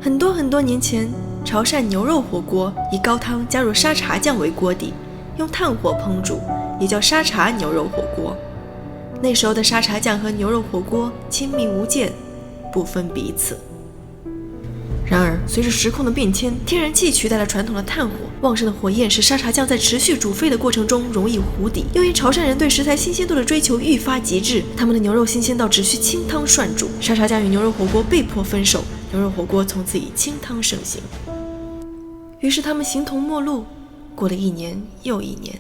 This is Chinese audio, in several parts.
很多年前，潮汕牛肉火锅以高汤加入沙茶酱为锅底，用炭火烹煮，也叫沙茶牛肉火锅。那时候的沙茶酱和牛肉火锅亲密无间，不分彼此。然而，随着时空的变迁，天然气取代了传统的炭火，旺盛的火焰使沙茶酱在持续煮沸的过程中容易糊底。由于潮汕人对食材新鲜度的追求愈发极致，他们的牛肉新鲜到只需清汤涮煮，沙茶酱与牛肉火锅被迫分手，牛肉火锅从此以清汤盛行。于是他们形同陌路，过了一年又一年。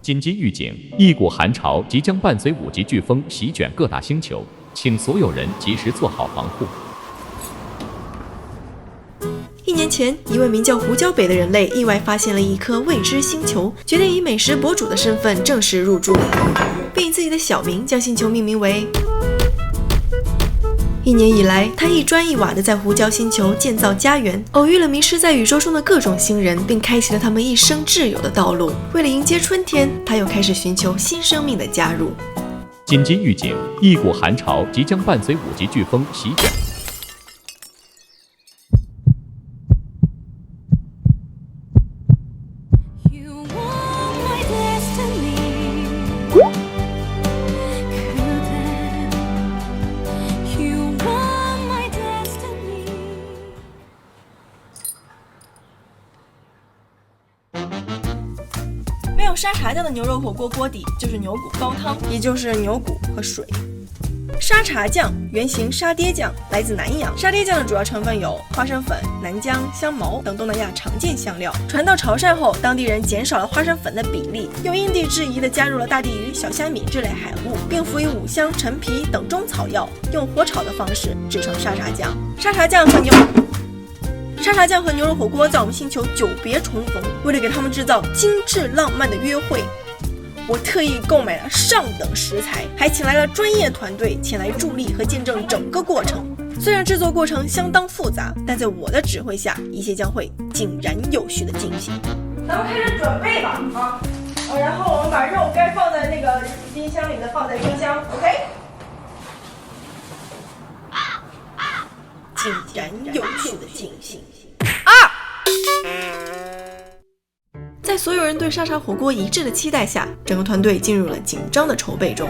紧急预警，一股寒潮即将伴随5级飓风席卷各大星球，请所有人及时做好防护。1年前，一位名叫胡椒北的人类意外发现了一颗未知星球，决定以美食博主的身份正式入驻，并以自己的小名将星球命名为。1年以来，他一砖一瓦地在胡椒星球建造家园，偶遇了迷失在宇宙中的各种新人，并开启了他们一生挚友的道路。为了迎接春天，他又开始寻求新生命的加入。紧急预警，一股寒潮即将伴随5级飓风席卷。没有沙茶酱的牛肉火锅锅底就是牛骨高汤，也就是牛骨和水。沙茶酱原型沙爹酱，来自南洋。沙爹酱的主要成分有花生粉、南姜、香茅等东南亚常见香料。传到潮汕后，当地人减少了花生粉的比例，又因地制宜地加入了大地鱼、小虾米这类海物，并辅以五香、陈皮等中草药，用火炒的方式制成沙茶酱。沙茶酱和牛肉火锅在我们星球久别重逢，为了给他们制造精致浪漫的约会，我特意购买了上等食材，还请来了专业团队前来助力和见证整个过程。虽然制作过程相当复杂，但在我的指挥下，一切将会井然有序的进行。咱们开始准备吧，然后我们把肉该放在那个冰箱里的放在冰箱 ，OK。井然有序的进行。在所有人对沙茶火锅一致的期待下，整个团队进入了紧张的筹备中。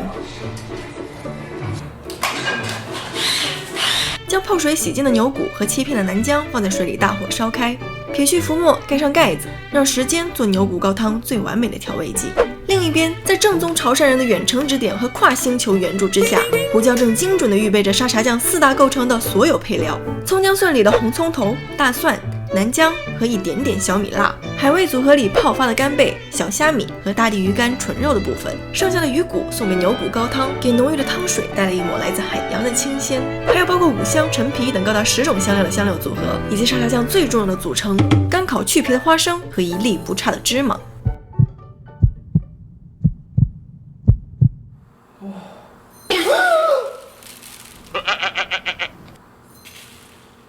将泡水洗净的牛骨和切片的南姜放在水里大火烧开，撇去浮沫，盖上盖子，让时间做牛骨高汤最完美的调味剂。另一边，在正宗潮汕人的远程指点和跨星球援助之下，胡椒正精准地预备着沙茶酱4大构成的所有配料：葱姜蒜里的红葱头、大蒜、南姜和一点点小米辣，海味组合里泡发的干贝、小虾米和大地鱼干纯肉的部分，剩下的鱼骨送给牛骨高汤，给浓郁的汤水带来一抹来自海洋的清鲜。还有包括五香、陈皮等高达10种香料的香料组合，以及沙茶酱最重要的组成干烤去皮的花生和一粒不差的芝麻。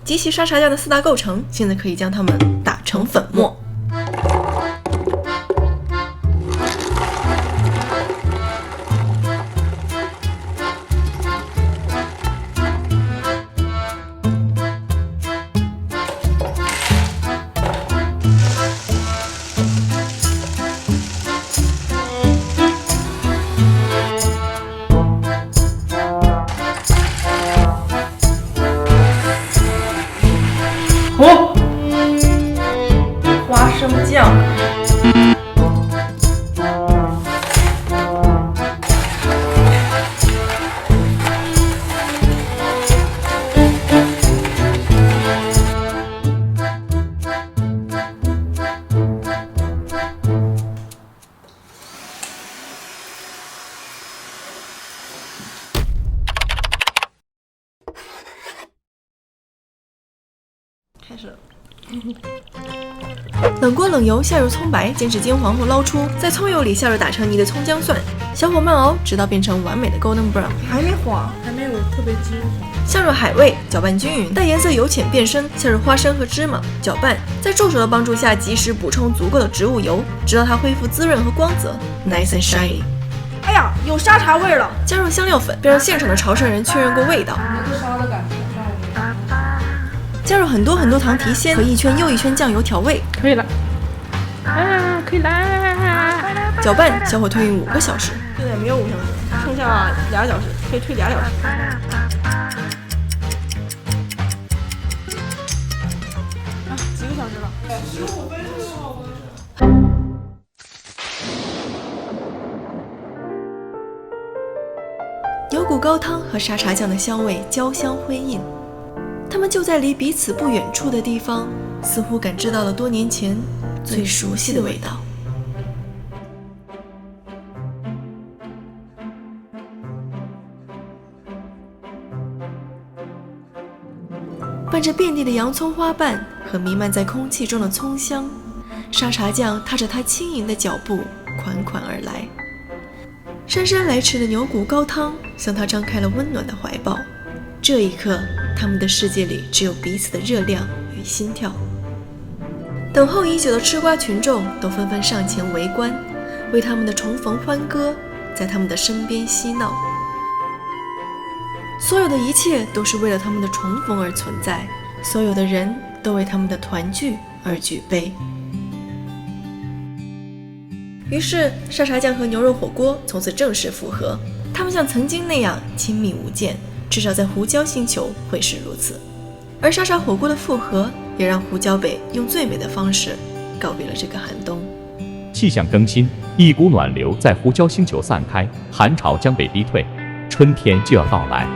集齐沙茶酱的4大构成，现在可以将它们打成粉末。花生酱，开始了。冷锅冷油下入葱白，煎至金黄后捞出，在葱油里下入打成泥的葱姜蒜，小火慢熬，直到变成完美的 golden brown， 还没黄，还没有特别金黄。下入海味，搅拌均匀，待颜色由浅变深，下入花生和芝麻，搅拌，在助手的帮助下及时补充足够的植物油，直到它恢复滋润和光泽 ，nice and shiny。哎呀，有沙茶味了！加入香料粉，并让现场的潮汕人确认过味道。牛沙的感觉上加入很多糖提鲜和一圈又一圈酱油调味，可以了。可以啦！搅拌，小火推匀5个小时。现在没有5小时，剩下2小时，可以推2小时。几个小时了？15分钟。牛骨高汤和沙茶酱的香味交相辉映，他们就在离彼此不远处的地方，似乎感知到了多年前最熟悉的味道。伴着遍地的洋葱花瓣和弥漫在空气中的葱香，沙茶酱踏着它轻盈的脚步款款而来。姗姗来迟的牛骨高汤向他张开了温暖的怀抱。这一刻，他们的世界里只有彼此的热量与心跳。等候已久的吃瓜群众都纷纷上前围观，为他们的重逢欢歌，在他们的身边嬉闹。所有的一切都是为了他们的重逢而存在，所有的人都为他们的团聚而举杯。于是沙茶酱和牛肉火锅从此正式复合，他们像曾经那样亲密无间，至少在胡椒星球会是如此。而沙茶火锅的复合也让胡椒北用最美的方式告别了这个寒冬。气象更新，一股暖流在胡椒星球散开，寒潮将被逼退，春天就要到来。